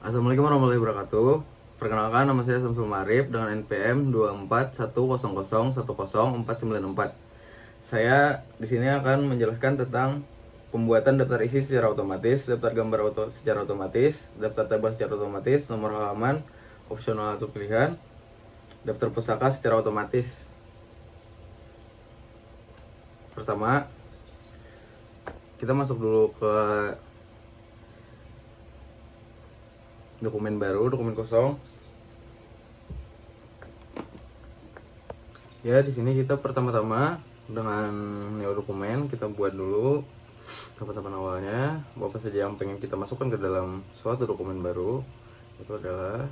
Assalamualaikum warahmatullahi wabarakatuh. Perkenalkan, nama saya Samsul Marif dengan NPM 24100101494. Saya di sini akan menjelaskan tentang pembuatan daftar isi secara otomatis, daftar gambar secara otomatis, daftar tebal secara otomatis, nomor halaman, opsional atau pilihan, daftar pustaka secara otomatis. Pertama, kita masuk dulu ke dokumen baru, dokumen kosong. Ya, di sini kita pertama-tama dengan new dokumen kita buat dulu tahapan awalnya. Apa saja yang pengen kita masukkan ke dalam suatu dokumen baru, itu adalah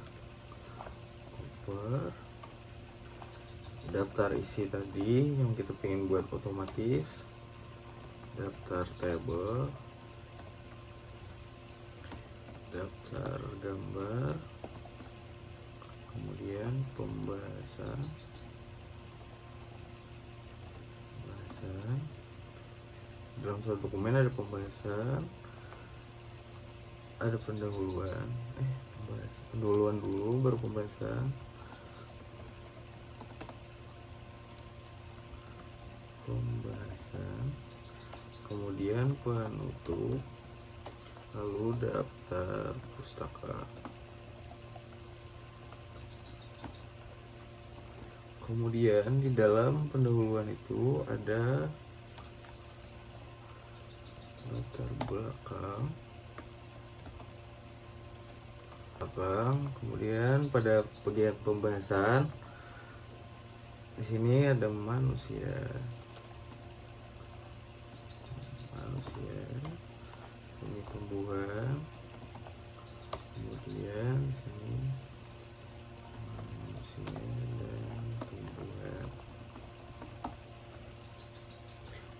cover, daftar isi tadi yang kita pengen buat otomatis, daftar table, daftar gambar, kemudian pembahasan, dalam suatu dokumen ada pembahasan, ada pendahuluan, pendahuluan dulu baru pembahasan, kemudian penutup, lalu daftar pustaka. Kemudian di dalam pendahuluan itu ada latar belakang, kemudian pada bagian pembahasan di sini ada manusia, sini tumbuhan, kemudian di sini manusia dan tumbuhan.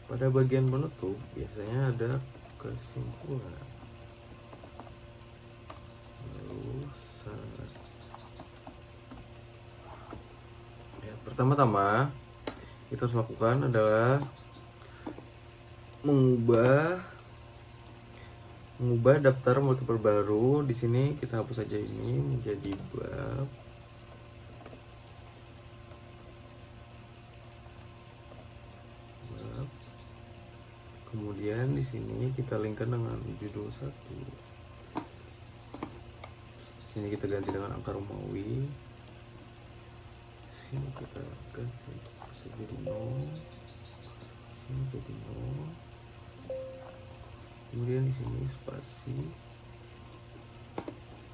Pada bagian penutup biasanya ada kesimpulan, lalu syarat. Ya, pertama-tama kita harus lakukan adalah mengubah daftar multiple baru. Di sini kita hapus saja ini menjadi bab. Kemudian di sini kita linkkan dengan judul 1. Sini kita ganti dengan angka Romawi. Sini kita ganti jadi 0. Sini jadi 0. Kemudian di sini spasi.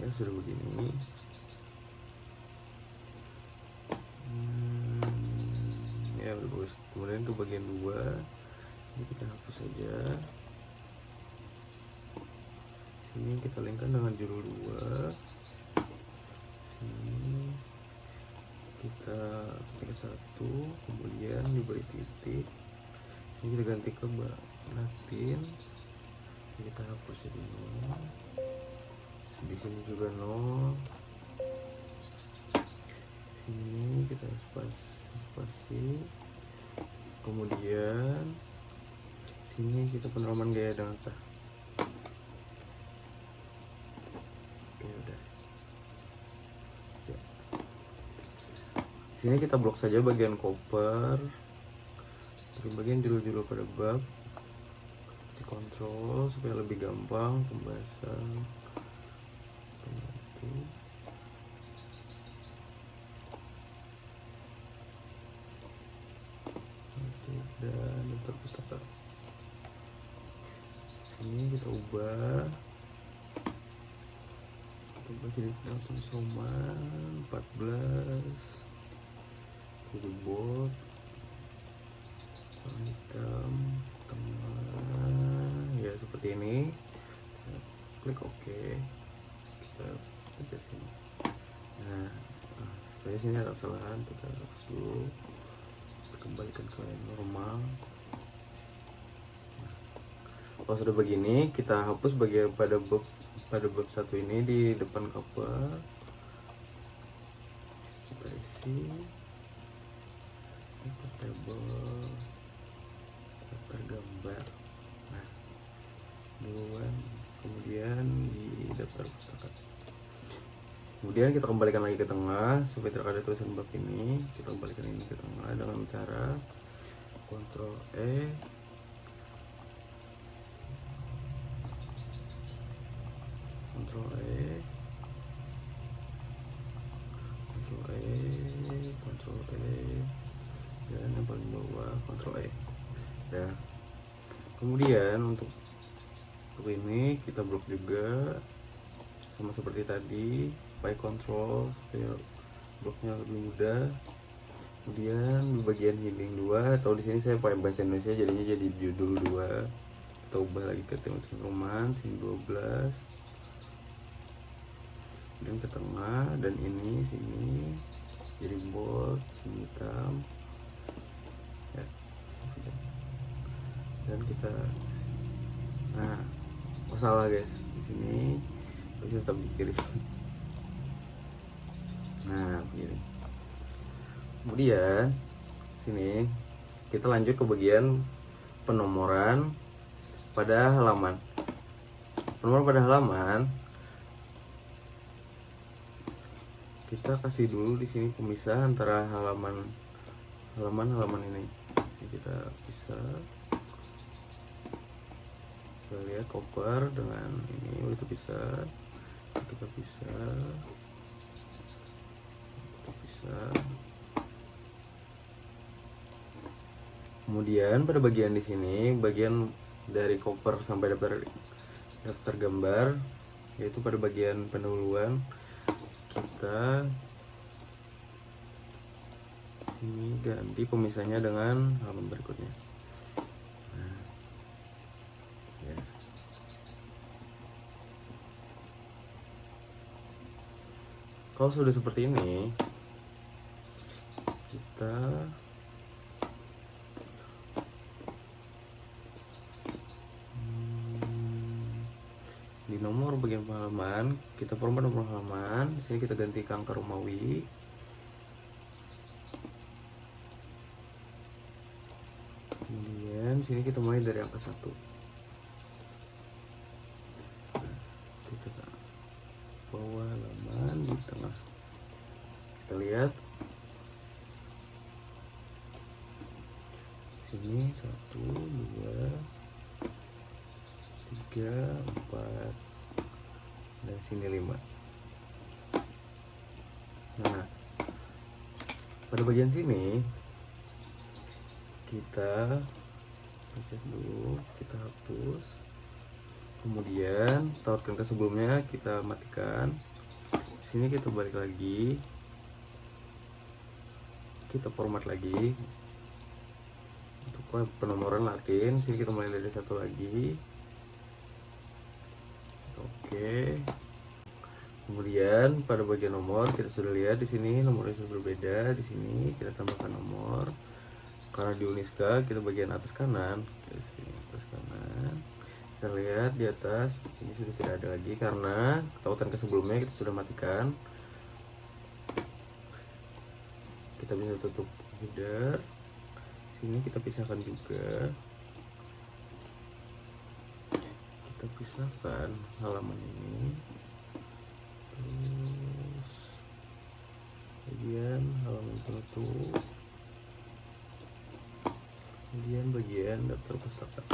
Ya, sudah begini. Ya, udah bagus. Kemudian ke bagian 2. Ini kita hapus saja. Sini kita linkkan dengan judul 2. Sini kita ketik 1, kemudian diberi titik. Sini kita ganti ke Latin. Sini kita hapus jadi 0. Di sini juga 0. Sini kita spasi. Kemudian sini kita peneraman gaya dengan sah. Oke, udah. Ya. Sini kita blok saja bagian cover, bagian judul-judul pada bab. Kontrol supaya lebih gampang pembahasan. Dan daftar pustaka. Sini kita ubah, jadi daftar soman 14, jadi bold, hitam, tengah, ya seperti ini. Kita klik OK, kita adjustin. Nah, supaya sini ada kesalahan kita hapus dulu, kita kembalikan ke normal. Kalau sudah begini, kita hapus bagian pada bab 1 ini di depan cover. Kita isi table, daftar gambar. Nah, duluan, kemudian di daftar pustaka. Kemudian kita kembalikan lagi ke tengah supaya tidak ada tulisan bab ini. Kita kembalikan ini ke tengah dengan cara Ctrl E, Ctrl E, Ctrl E, Ctrl E, dan yang paling bawah Ctrl E. Ya. Kemudian untuk ini kita blok juga sama seperti tadi, pakai kontrol supaya bloknya lebih mudah. Kemudian di bagian heading 2, atau di sini saya pakai bahasa Indonesia jadinya jadi judul 2. Kita ubah lagi ke tema Roman sini 12. Kemudian ke tengah, dan ini sini jadi bold, sini hitam. Ya. Dan kita, nah, oh salah guys, di sini harus tetap di kiri. Nah, begini. Kemudian sini kita lanjut ke bagian penomoran pada halaman. Penomoran pada halaman kita kasih dulu di sini pemisah antara halaman ini. Jadi kita bisa lihat koper dengan ini itu bisa Kemudian pada bagian di sini, bagian dari koper sampai daftar gambar, yaitu pada bagian pendahuluan, kita sini ganti pemisahnya dengan halaman berikutnya. Nah, ya. Kalau sudah seperti ini, kita di nomor bagian halaman kita format nomor halaman. Di sini kita ganti ke angka Romawi. Kemudian di sini kita mulai dari angka 1. Kita bawah halaman di tengah. Kita lihat sini 1, 2, 3, 4, dan sini 5. Nah, pada bagian sini kita pencet dulu, kita hapus, kemudian tautkan ke sebelumnya, kita matikan. Di sini kita balik lagi, kita format lagi untuk penomoran Latin. Sini kita mulai dari 1 lagi. Oke. Kemudian pada bagian nomor kita sudah lihat di sini nomornya sudah berbeda. Di sini kita tambahkan nomor. Karena di Uniska kita bagian atas kanan. Di sini atas kanan. Kita lihat di atas, di sini sudah tidak ada lagi karena tautan ke sebelumnya kita sudah matikan. Kita bisa tutup header. Sini kita pisahkan juga. Kita pisahkan halaman ini, terus bagian halaman penutup, kemudian bagian daftar pustaka.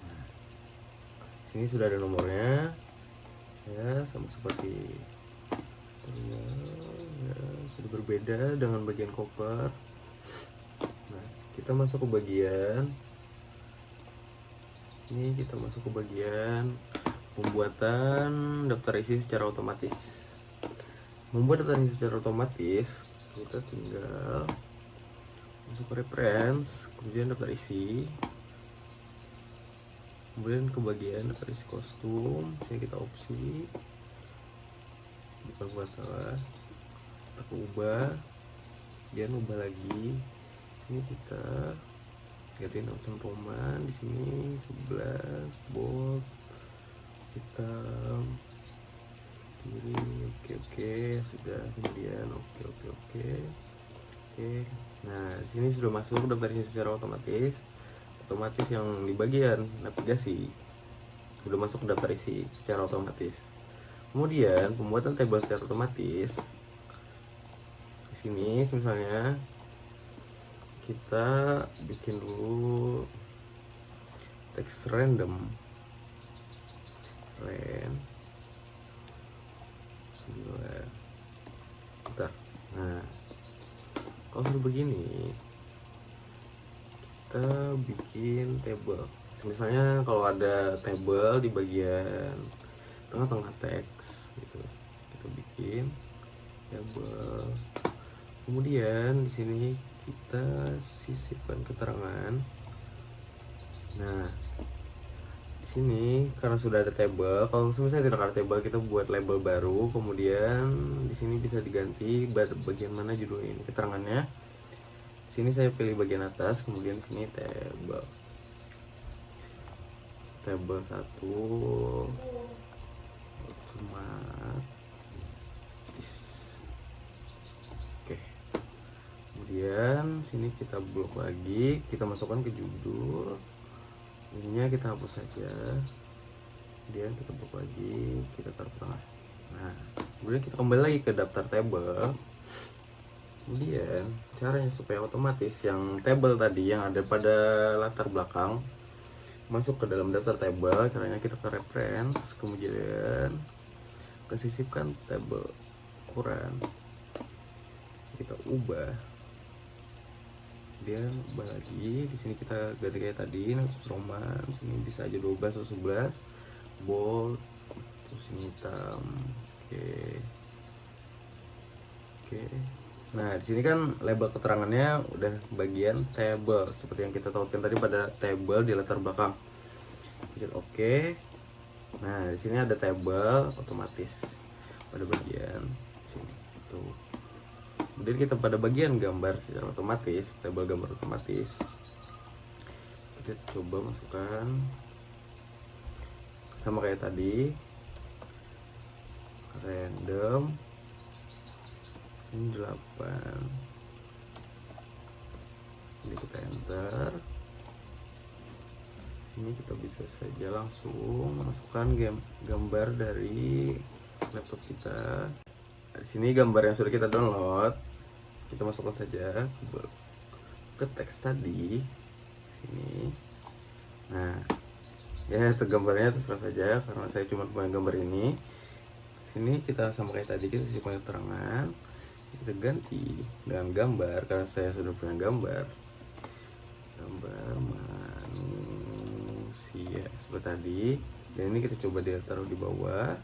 Nah, sini sudah ada nomornya, ya sama seperti ya, sudah berbeda dengan bagian koper. Nah, kita masuk ke bagian ini, kita masuk ke bagian pembuatan daftar isi secara otomatis. Membuat daftar isi secara otomatis, kita tinggal masuk ke reference, kemudian daftar isi, kemudian ke bagian daftar isi kostum. Sini kita opsi, bukan salah, kita ke ubah, kemudian ubah lagi. Sini kita gantiin option Roman, di sini 11 bold hitam kiri. Oke, sudah. Kemudian oke. Nah, di sini sudah masuk daftar isi secara otomatis yang di bagian navigasi sudah masuk daftar isi secara otomatis. Kemudian pembuatan tabel secara otomatis. Di sini misalnya kita bikin dulu teks random len 9. Bentar. Nah, kalau sudah begini kita bikin table. Misalnya kalau ada table di bagian tengah-tengah teks gitu, kita bikin table. Kemudian di sini kita sisipkan keterangan. Nah, di sini karena sudah ada table, kalau misalnya tidak ada table kita buat label baru. Kemudian di sini bisa diganti bagian mana judulnya ini, keterangannya. Sini saya pilih bagian atas, kemudian sini table 1 otomatis. Oke. Kemudian sini kita blok lagi, kita masukkan ke judul. Ininya kita hapus saja. Kemudian kita blok lagi, kita taruh tengah. Nah, kemudian kita kembali lagi ke daftar table. Kemudian caranya supaya otomatis yang table tadi yang ada pada latar belakang masuk ke dalam daftar table, caranya kita ke reference, kemudian kesisipkan table ukuran, kita ubah, dia ubah lagi. Di sini kita ganti kayak tadi, khusus Roman, sini bisa aja 12 atau 11, bold, terus ini hitam. Oke. Nah, di sini kan label keterangannya udah bagian table seperti yang kita tautkan tadi pada table di latar belakang. Pencet oke. Nah, di sini ada table otomatis pada bagian sini. Tuh. Kemudian kita pada bagian gambar secara otomatis, table gambar otomatis. Kita coba masukkan sama kayak tadi. Random ini 8. Ini kita enter. Sini kita bisa saja langsung masukkan gambar dari laptop kita. Di sini gambar yang sudah kita download, kita masukkan saja ke teks tadi. Sini. Nah, ya gambarnya terserah saja karena saya cuma punya gambar ini. Sini kita sama kayak tadi, kita sisipkan keterangan. Kita ganti dengan gambar karena saya sudah punya gambar manusia seperti tadi, dan ini kita coba dia taruh di bawah.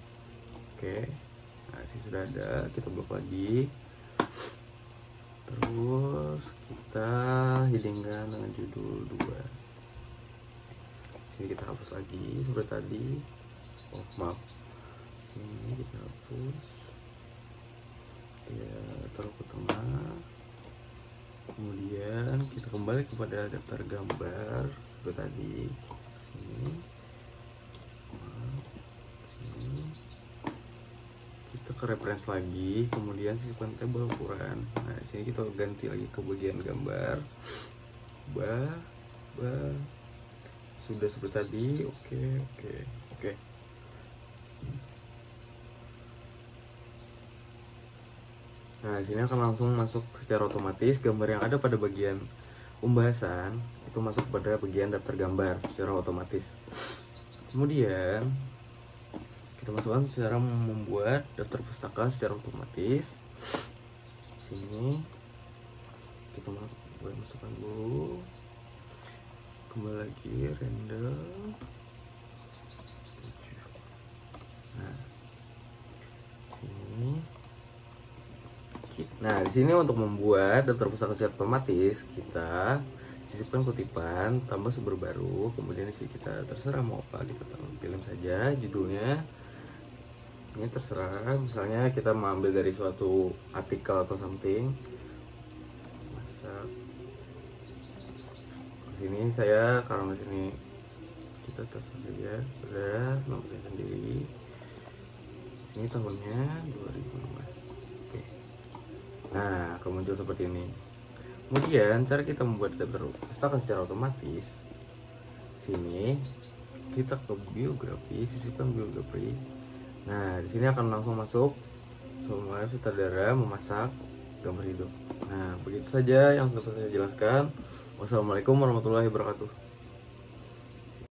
Oke, nah sih sudah ada, kita blok lagi, terus kita hidingkan dengan judul 2. Sini kita hapus lagi seperti tadi. Oh maaf, sini kita hapus ya, taruh ke tengah. Kemudian kita kembali kepada daftar gambar seperti tadi. Sini kita ke reference lagi, kemudian sisipkan table ukuran. Nah, di sini kita ganti lagi ke bagian gambar. Sudah seperti tadi. Oke. Nah, sini akan langsung masuk secara otomatis gambar yang ada pada bagian pembahasan itu masuk pada bagian daftar gambar secara otomatis. Kemudian kita masukkan secara membuat daftar pustaka secara otomatis. Sini kita masukkan dulu, kembali lagi random. Nah, sini. Nah, di sini untuk membuat daftar pustaka secara otomatis kita sisipkan kutipan tambah sumber baru, kemudian di sini kita terserah mau apa, kita pilih saja judulnya. Ini terserah, misalnya kita mengambil dari suatu artikel atau something. Masak. Di sini saya karena di sini kita terserah saja, saudara, nama saya sendiri. Di sini tahunnya 2016. Nah, akan muncul seperti ini. Kemudian cara kita membuat daftar pustaka secara otomatis. Sini kita ke biografi, sisipkan biografi. Nah, di sini akan langsung masuk Assalamualaikum sutradara memasak gambar hidup. Nah, begitu saja yang dapat saya jelaskan. Wassalamualaikum warahmatullahi wabarakatuh.